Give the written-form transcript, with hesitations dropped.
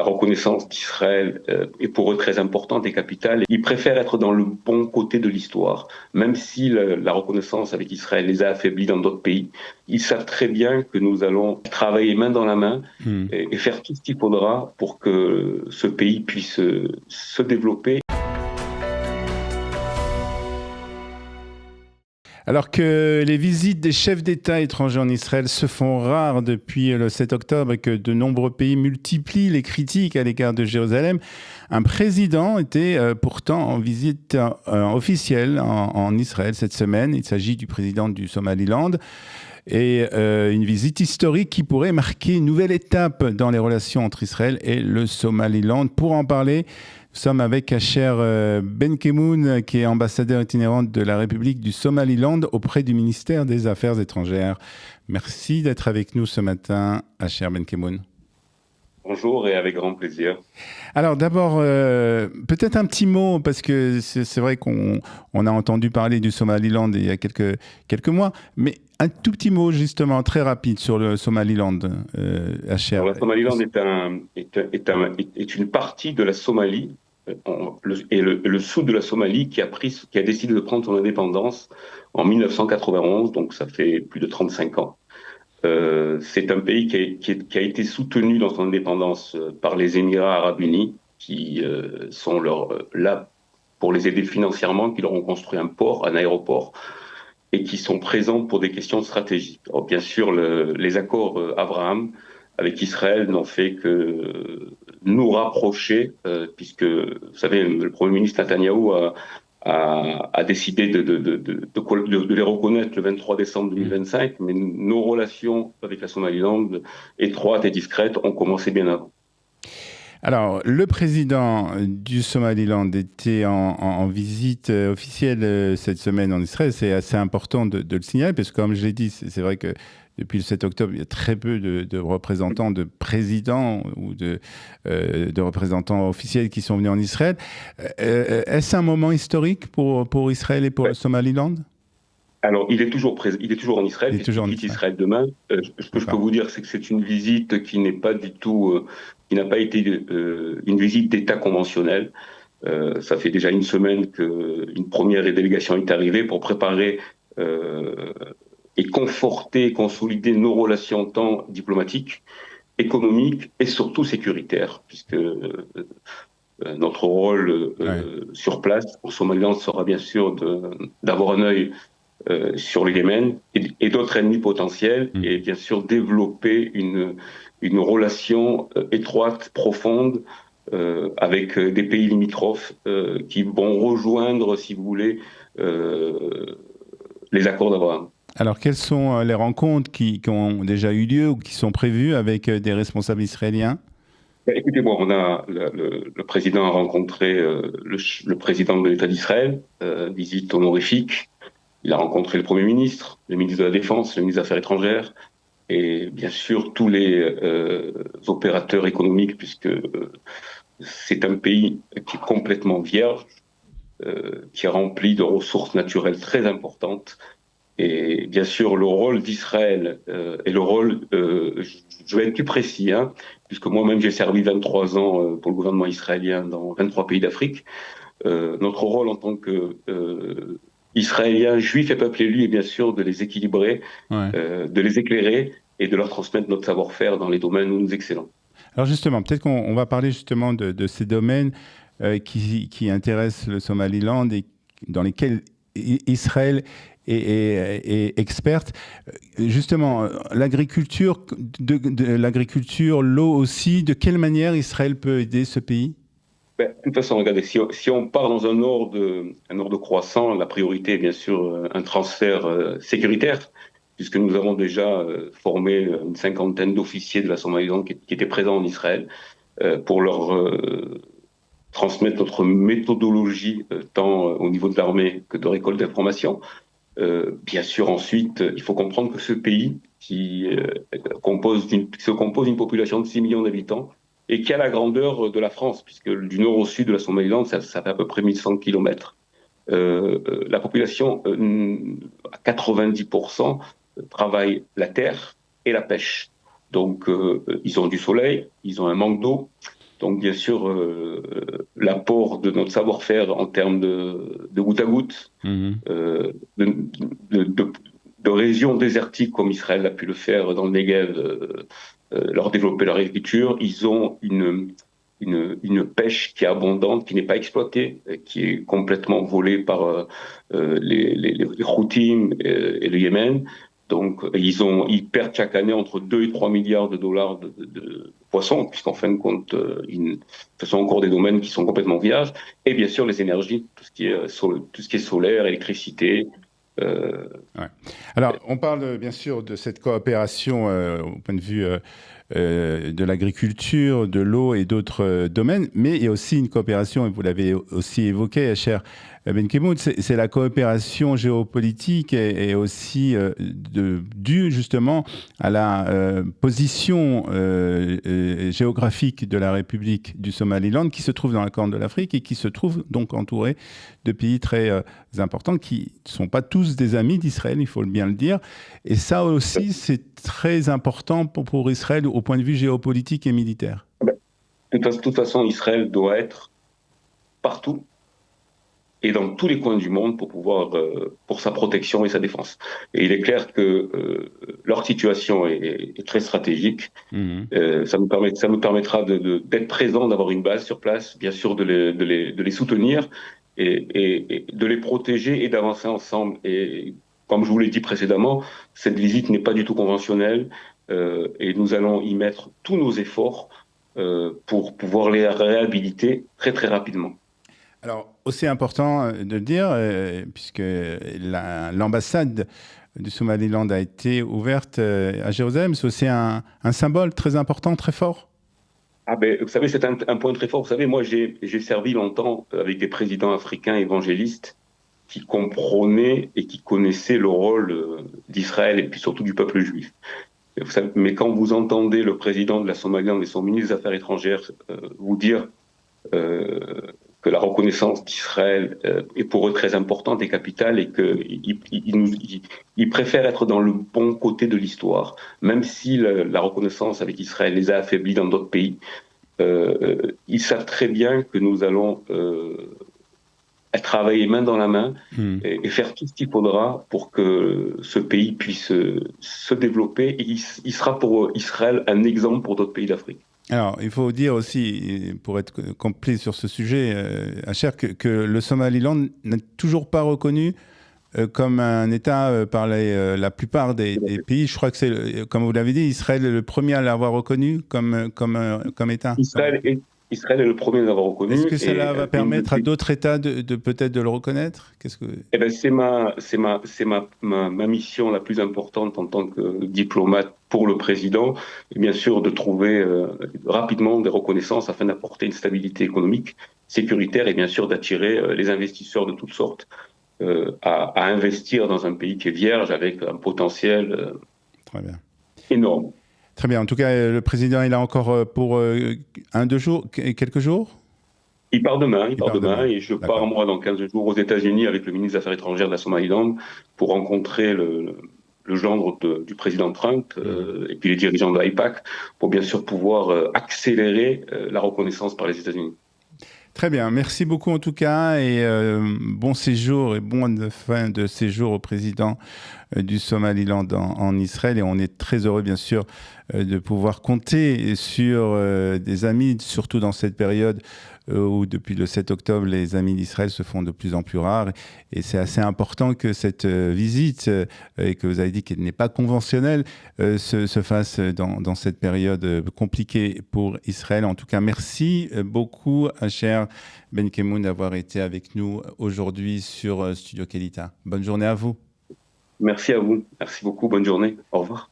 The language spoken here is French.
reconnaissance d'Israël est pour eux très importante et capitale. Ils préfèrent être dans le bon côté de l'histoire, même si la reconnaissance avec Israël les a affaiblis dans d'autres pays. Ils savent très bien que nous allons travailler main dans la main et faire tout ce qu'il faudra pour que ce pays puisse se développer. Alors que les visites des chefs d'État étrangers en Israël se font rares depuis le 7 octobre et que de nombreux pays multiplient les critiques à l'égard de Jérusalem, un président était pourtant en visite officielle en Israël cette semaine. Il s'agit du président du Somaliland. Et une visite historique qui pourrait marquer une nouvelle étape dans les relations entre Israël et le Somaliland. Pour en parler, nous sommes avec Asher Benkemoun, qui est ambassadeur itinérant de la République du Somaliland auprès du ministère des Affaires étrangères. Merci d'être avec nous ce matin, Asher Benkemoun. Bonjour et avec grand plaisir. Alors d'abord, peut-être un petit mot, parce que c'est vrai qu'on a entendu parler du Somaliland il y a quelques mois, mais un tout petit mot justement, très rapide sur le Somaliland, Asher. Le Somaliland est une partie de la Somalie, et le sud de la Somalie qui a décidé de prendre son indépendance en 1991, donc ça fait plus de 35 ans. C'est un pays qui a été soutenu dans son indépendance par les Émirats arabes unis, qui sont là pour les aider financièrement, qui leur ont construit un port, un aéroport, et qui sont présents pour des questions stratégiques. Alors, bien sûr, les accords Abraham avec Israël n'ont fait que nous rapprocher, puisque, vous savez, le Premier ministre Netanyahou a décidé de les reconnaître le 23 décembre 2025, mais nos relations avec la Somaliland, étroites et discrètes, ont commencé bien avant. Alors, le président du Somaliland était en visite officielle cette semaine en Israël. C'est assez important de le signaler, parce que comme je l'ai dit, c'est vrai que depuis le 7 octobre, il y a très peu de représentants, de présidents ou de représentants officiels qui sont venus en Israël. Est-ce un moment historique pour Israël et pour le Somaliland ? Alors, il est toujours en Israël, puisqu'il quitte Israël demain. Ce que je peux vous dire, c'est que c'est une visite qui n'est pas du tout, qui n'a pas été une visite d'État conventionnelle. Ça fait déjà une semaine qu'une première délégation est arrivée pour préparer et conforter, consolider nos relations tant diplomatiques, économiques et surtout sécuritaires, puisque notre rôle sur place au Somaliland sera bien sûr d'avoir un œil sur le Yémen et d'autres ennemis potentiels, et bien sûr développer une relation étroite, profonde, avec des pays limitrophes qui vont rejoindre, si vous voulez, les accords d'Abraham. Alors, quelles sont les rencontres qui ont déjà eu lieu ou qui sont prévues avec des responsables israéliens ? Écoutez-moi, le président a rencontré le président de l'État d'Israël, visite honorifique. Il a rencontré le Premier ministre, le ministre de la Défense, le ministre des Affaires étrangères, et bien sûr tous les opérateurs économiques, puisque c'est un pays qui est complètement vierge, qui est rempli de ressources naturelles très importantes. Et bien sûr, le rôle d'Israël et le rôle, je vais être plus précis, puisque moi-même j'ai servi 23 ans pour le gouvernement israélien dans 23 pays d'Afrique. Notre rôle en tant que Israéliens, juifs et peuple élu est bien sûr de les équilibrer, de les éclairer et de leur transmettre notre savoir-faire dans les domaines où nous excellons. Alors justement, peut-être qu'on va parler justement de ces domaines qui intéressent le Somaliland et dans lesquels Israël est experte. Justement, l'agriculture, l'eau aussi, de quelle manière Israël peut aider ce pays ? De toute façon, regardez, si on part dans un ordre croissant, la priorité est bien sûr un transfert sécuritaire, puisque nous avons déjà formé une cinquantaine d'officiers de la Somaliland qui étaient présents en Israël pour leur transmettre notre méthodologie tant au niveau de l'armée que de récolte d'informations. Bien sûr, ensuite, il faut comprendre que ce pays qui se compose d'une population de 6 millions d'habitants et qui a la grandeur de la France, puisque du nord au sud de la Somaliland, ça fait à peu près 1100 kilomètres. La population, à 90%, travaille la terre et la pêche. Donc, ils ont du soleil, ils ont un manque d'eau, Donc, bien sûr, l'apport de notre savoir-faire en termes de goutte à goutte, Mhm. de, de, de, de régions désertiques comme Israël a pu le faire dans le Negev, leur développer leur agriculture. Ils ont une pêche qui est abondante, qui n'est pas exploitée, qui est complètement volée par les Houthis et le Yémen. Donc, ils perdent chaque année entre 2 et 3 milliards de dollars de poissons, puisqu'en fin de compte, ce sont encore des domaines qui sont complètement vierges. Et bien sûr, les énergies, tout ce qui est solaire, électricité. euh, Ouais. Alors, on parle bien sûr de cette coopération au point de vue de l'agriculture, de l'eau et d'autres domaines, mais il y a aussi une coopération, et vous l'avez aussi évoqué, cher Ben Kemoun, c'est la coopération géopolitique et aussi due justement à la position géographique de la République du Somaliland qui se trouve dans la Corne de l'Afrique et qui se trouve donc entourée de pays très importants qui ne sont pas tous des amis d'Israël, il faut bien le dire. Et ça aussi, c'est très important pour Israël au point de vue géopolitique et militaire. de toute façon, Israël doit être partout et dans tous les coins du monde pour sa protection et sa défense. Et il est clair que leur situation est très stratégique. Mhm. Ça nous permettra d'être présents, d'avoir une base sur place, bien sûr de les soutenir et de les protéger et d'avancer ensemble. Et comme je vous l'ai dit précédemment, cette visite n'est pas du tout conventionnelle et nous allons y mettre tous nos efforts pour pouvoir les réhabiliter très très rapidement. Alors, aussi important de le dire, puisque l'ambassade du Somaliland a été ouverte à Jérusalem, c'est aussi un symbole très important, très fort. Ah ben, vous savez, c'est un point très fort. Vous savez, moi, j'ai servi longtemps avec des présidents africains évangélistes qui comprenaient et qui connaissaient le rôle d'Israël et puis surtout du peuple juif. Et vous savez, mais quand vous entendez le président de la Somaliland et son ministre des Affaires étrangères vous dire euh, que la reconnaissance d'Israël est pour eux très importante et capitale et qu'ils préfèrent être dans le bon côté de l'histoire, même si la reconnaissance avec Israël les a affaiblis dans d'autres pays. Ils savent très bien que nous allons travailler main dans la main Hmm. et faire tout ce qu'il faudra pour que ce pays puisse se développer. Et il sera pour Israël un exemple pour d'autres pays d'Afrique. Alors, il faut dire aussi, pour être complet sur ce sujet, Acher, que le Somaliland n'est toujours pas reconnu comme un État par la plupart des pays. Je crois que c'est, comme vous l'avez dit, Israël est le premier à l'avoir reconnu comme État. Israël est le premier à l'avoir Est-ce reconnu. que cela va permettre à d'autres États de peut-être de le reconnaître? Qu'est-ce que... Eh ben, ma mission la plus importante en tant que diplomate pour le président, et bien sûr de trouver rapidement des reconnaissances afin d'apporter une stabilité économique, sécuritaire et bien sûr d'attirer les investisseurs de toutes sortes à investir dans un pays qui est vierge avec un potentiel Très bien. énorme. Très bien. En tout cas, le président, il a encore pour quelques jours? Il Il part part demain demain. et je pars D'accord. moi dans 15 jours aux États-Unis avec le ministre des Affaires étrangères de la Somaliland pour rencontrer le gendre du président Trump Mhm. et puis les dirigeants de l'AIPAC pour bien sûr pouvoir accélérer la reconnaissance par les États-Unis. Très bien. Merci beaucoup en tout cas et bon séjour et bonne fin de séjour au président du Somaliland en Israël. Et on est très heureux, bien sûr, de pouvoir compter sur des amis, surtout dans cette période où, depuis le 7 octobre, les amis d'Israël se font de plus en plus rares. Et c'est assez important que cette visite, et que vous avez dit qu'elle n'est pas conventionnelle, se fasse dans cette période compliquée pour Israël. En tout cas, merci beaucoup, cher Ben Kemoun, d'avoir été avec nous aujourd'hui sur Studio Kelita. Bonne journée à vous. Merci à vous. Merci beaucoup. Bonne journée. Au revoir.